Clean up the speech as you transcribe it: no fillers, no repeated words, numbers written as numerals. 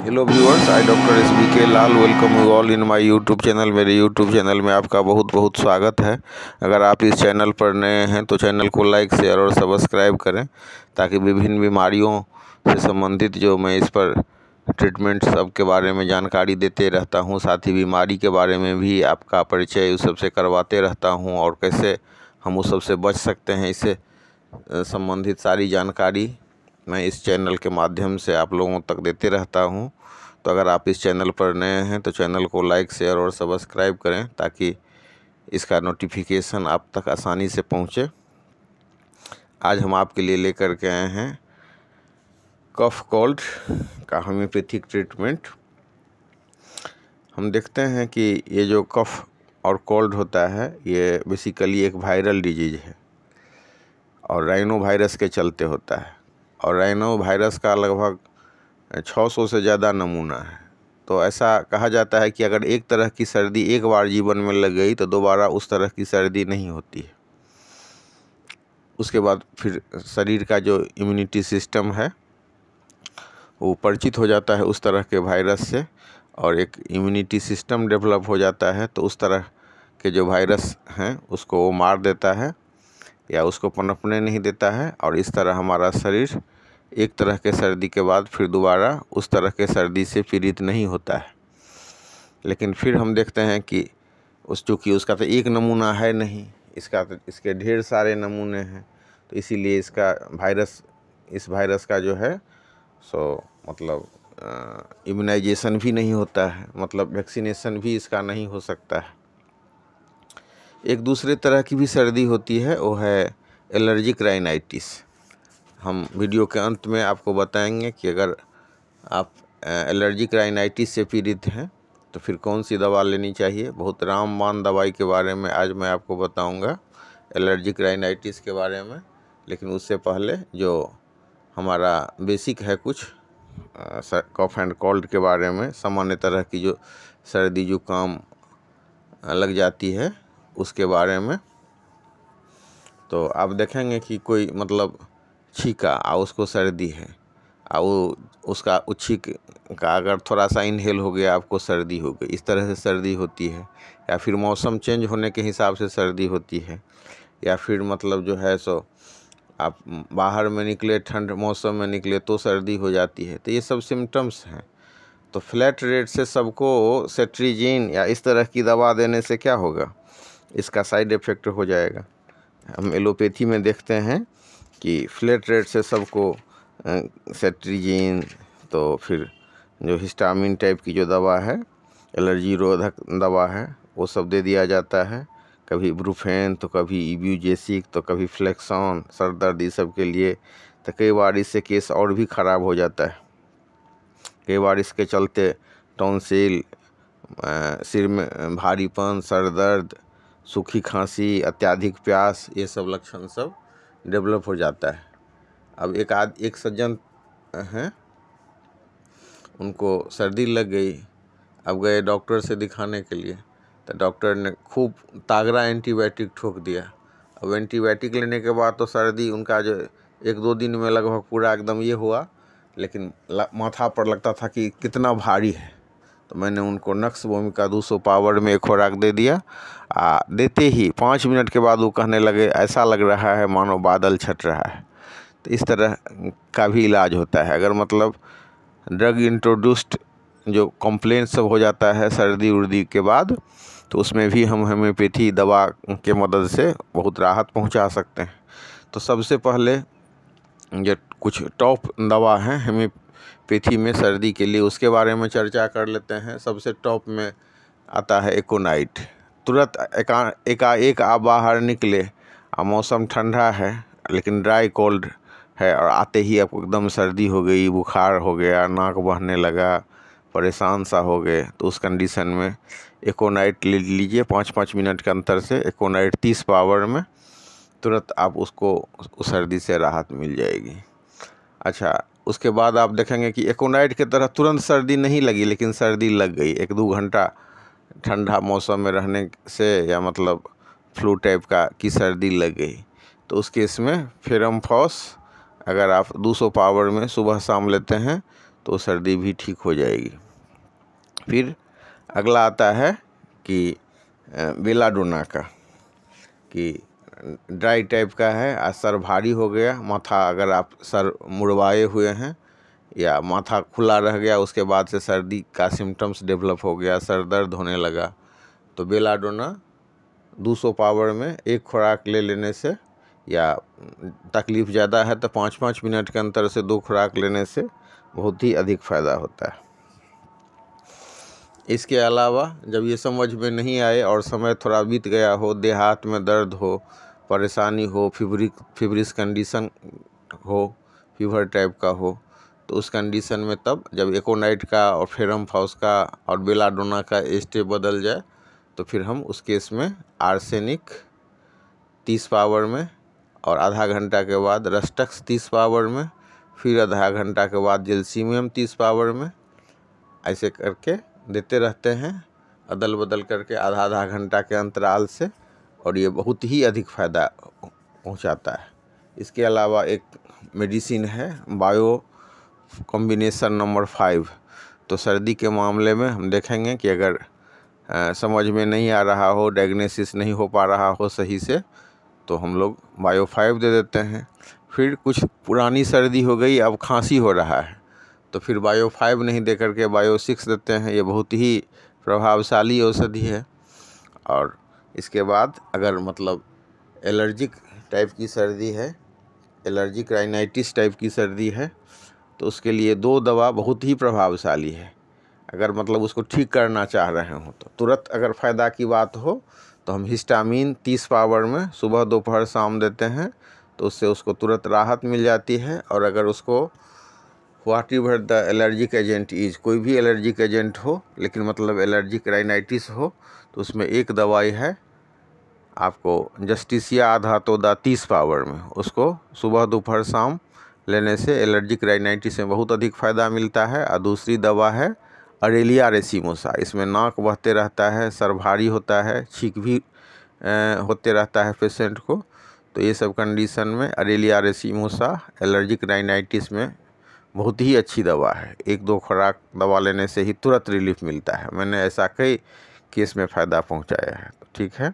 Hello viewers, I doctor SBK Lal welcome you all in my YouTube channel. मेरे YouTube channel में आपका बहुत बहुत स्वागत है। अगर आप इस चैनल पर नए हैं तो चैनल को लाइक शेयर और सब्सक्राइब करें, ताकि विभिन्न बीमारियों से संबंधित जो मैं इस पर ट्रीटमेंट सब के बारे में जानकारी देते रहता हूं, साथ ही बीमारी के बारे में भी आपका परिचय उस सबसे करवाते रहता हूं और कैसे हम उस सबसे बच सकते हैं, इससे संबंधित सारी जानकारी मैं इस चैनल के माध्यम से आप लोगों तक देते रहता हूं। तो अगर आप इस चैनल पर नए हैं तो चैनल को लाइक शेयर और सब्सक्राइब करें, ताकि इसका नोटिफिकेशन आप तक आसानी से पहुंचे। आज हम आपके लिए लेकर के आए हैं कफ कोल्ड का होम्योपैथिक ट्रीटमेंट। हम देखते हैं कि ये जो कफ और कोल्ड होता है, ये बेसिकली एक वायरल डिजीज़ है और राइनो वायरस के चलते होता है। और राइनो वायरस का लगभग 600 से ज़्यादा नमूना है। तो ऐसा कहा जाता है कि अगर एक तरह की सर्दी एक बार जीवन में लग गई तो दोबारा उस तरह की सर्दी नहीं होती है। उसके बाद फिर शरीर का जो इम्यूनिटी सिस्टम है वो परिचित हो जाता है उस तरह के वायरस से, और एक इम्यूनिटी सिस्टम डेवलप हो जाता है। तो उस तरह के जो वायरस हैं उसको वो मार देता है या उसको पनपने नहीं देता है, और इस तरह हमारा शरीर एक तरह के सर्दी के बाद फिर दोबारा उस तरह के सर्दी से पीड़ित नहीं होता है। लेकिन फिर हम देखते हैं कि चूँकि उसका तो एक नमूना है नहीं, इसके ढेर सारे नमूने हैं, तो इसीलिए इस वायरस का जो है मतलब इम्यूनाइजेशन भी नहीं होता है, मतलब वैक्सीनेशन भी इसका नहीं हो सकता है। एक दूसरे तरह की भी सर्दी होती है, वो है एलर्जिक राइनाइटिस। हम वीडियो के अंत में आपको बताएंगे कि अगर आप एलर्जिक राइनाइटिस से पीड़ित हैं तो फिर कौन सी दवा लेनी चाहिए। बहुत रामबाण दवाई के बारे में आज मैं आपको बताऊंगा, एलर्जिक राइनाइटिस के बारे में। लेकिन उससे पहले जो हमारा बेसिक है कुछ कफ एंड कोल्ड के बारे में, सामान्य तरह की जो सर्दी जुकाम लग जाती है उसके बारे में। तो आप देखेंगे कि कोई मतलब छींका और उसको सर्दी है, और उसका छींक का अगर थोड़ा सा इनहेल हो गया आपको सर्दी हो गई, इस तरह से सर्दी होती है। या फिर मौसम चेंज होने के हिसाब से सर्दी होती है, या फिर मतलब जो है आप बाहर में निकले, ठंड मौसम में निकले तो सर्दी हो जाती है। तो ये सब सिम्टम्स हैं। तो फ्लैट रेट से सबको सेट्रिजिन या इस तरह की दवा देने से क्या होगा, इसका साइड इफ़ेक्ट हो जाएगा। हम एलोपैथी में देखते हैं कि फ्लैट रेट से सबको सेट्रिजिन, तो फिर जो हिस्टामिन टाइप की जो दवा है, एलर्जी रोधक दवा है, वो सब दे दिया जाता है। कभी ब्रूफेन, तो कभी इब्यूजेसिक, तो कभी फ्लेक्सॉन, सर दर्द, इस सब के लिए। तो कई बार इससे केस और भी ख़राब हो जाता है। कई बार इसके चलते टॉन्सिल, सिर में भारीपन, सर दर्द, सूखी खांसी, अत्यधिक प्यास, ये सब लक्षण सब डेवलप हो जाता है। अब एक सज्जन हैं, उनको सर्दी लग गई। अब गए डॉक्टर से दिखाने के लिए, तो डॉक्टर ने खूब तागड़ा एंटीबायोटिक ठोक दिया। अब एंटीबायोटिक लेने के बाद तो सर्दी उनका जो 1-2 दिन में लगभग पूरा एकदम ये हुआ, लेकिन माथा पर लगता था कि कितना भारी है। तो मैंने उनको नक्स भूमिका 200 पावर में एक खुराक दे दिया। देते ही 5 मिनट के बाद वो कहने लगे, ऐसा लग रहा है मानो बादल छट रहा है। तो इस तरह का भी इलाज होता है। अगर मतलब ड्रग इंट्रोड्यूस्ड जो कंप्लेंट सब हो जाता है सर्दी उर्दी के बाद, तो उसमें भी हम होम्योपैथी दवा के मदद से बहुत राहत पहुंचा सकते हैं। तो सबसे पहले जो कुछ टॉप दवा है होम्योपैथी में सर्दी के लिए, उसके बारे में चर्चा कर लेते हैं। सबसे टॉप में आता है एकोनाइट। तुरंत एकाएक आप बाहर निकले और मौसम ठंडा है लेकिन ड्राई कोल्ड है, और आते ही आपको एकदम सर्दी हो गई, बुखार हो गया, नाक बहने लगा, परेशान सा हो गए, तो उस कंडीशन में एकोनाइट ले लीजिए 5-5 मिनट के अंतर से। एकोनाइट 30 पावर में तुरंत आप उसको उस सर्दी से राहत मिल जाएगी। अच्छा, उसके बाद आप देखेंगे कि एकोनाइट की तरह तुरंत सर्दी नहीं लगी, लेकिन सर्दी लग गई 1-2 घंटा ठंडा मौसम में रहने से, या मतलब फ्लू टाइप की सर्दी लग गई, तो उस केस में फेरम फॉस अगर आप 200 पावर में सुबह शाम लेते हैं तो सर्दी भी ठीक हो जाएगी। फिर अगला आता है कि बेलाडोना का, कि ड्राई टाइप का है, सर भारी हो गया, माथा अगर आप सर मुड़वाए हुए हैं या माथा खुला रह गया, उसके बाद से सर्दी का सिम्टम्स डेवलप हो गया, सर दर्द होने लगा, तो बेलाडोना 200 पावर में एक खुराक ले लेने से, या तकलीफ़ ज़्यादा है तो 5-5 मिनट के अंतर से 2 खुराक लेने से बहुत ही अधिक फ़ायदा होता है। इसके अलावा जब ये समझ में नहीं आए और समय थोड़ा बीत गया हो, देह हाथ में दर्द हो, परेशानी हो, फिब्रिस कंडीशन हो, फीवर टाइप का हो, तो उस कंडीशन में तब जब एकोनाइट का और फेरम फाउस का और बेलाडोना का स्टेप बदल जाए, तो फिर हम उस केस में आर्सेनिक 30 पावर में, और आधा घंटा के बाद रस्टक्स 30 पावर में, फिर आधा घंटा के बाद जेल्सीमियम 30 पावर में, ऐसे करके देते रहते हैं, अदल बदल करके आधा आधा घंटा के अंतराल से, और ये बहुत ही अधिक फ़ायदा पहुंचाता है। इसके अलावा एक मेडिसिन है बायो कॉम्बिनेशन नंबर 5। तो सर्दी के मामले में हम देखेंगे कि अगर समझ में नहीं आ रहा हो, डायग्नोसिस नहीं हो पा रहा हो सही से, तो हम लोग बायो 5 दे देते हैं। फिर कुछ पुरानी सर्दी हो गई, अब खांसी हो रहा है, तो फिर बायो 5 नहीं दे करके बायो 6 देते हैं। ये बहुत ही प्रभावशाली औषधि है। और इसके बाद अगर मतलब एलर्जिक टाइप की सर्दी है, एलर्जिक राइनाइटिस टाइप की सर्दी है, तो उसके लिए 2 दवा बहुत ही प्रभावशाली है। अगर मतलब उसको ठीक करना चाह रहे हो तो तुरंत अगर फ़ायदा की बात हो तो हम हिस्टामिन 30 पावर में सुबह दोपहर शाम देते हैं, तो उससे उसको तुरंत राहत मिल जाती है। और अगर उसको what ever the allergic agent is, कोई भी एलर्जिक एजेंट हो लेकिन मतलब एलर्जिक राइनाइटिस हो, तो उसमें एक दवाई है आपको जस्टिसिया आधा तोदा 30 पावर में, उसको सुबह दोपहर शाम लेने से एलर्जिक राइनाइटिस में बहुत अधिक फ़ायदा मिलता है। और दूसरी दवा है अरेलिया रेसिमोसा। इसमें नाक बहते रहता है, सर भारी होता है, छींक भी होते रहता है पेशेंट को, तो ये सब कंडीशन में अरेलिया रेसिमोसा एलर्जिक राइनाइटिस में बहुत ही अच्छी दवा है। 1-2 खुराक दवा लेने से ही तुरंत रिलीफ मिलता है। मैंने ऐसा कई केस में फ़ायदा पहुंचाया है। तो ठीक है।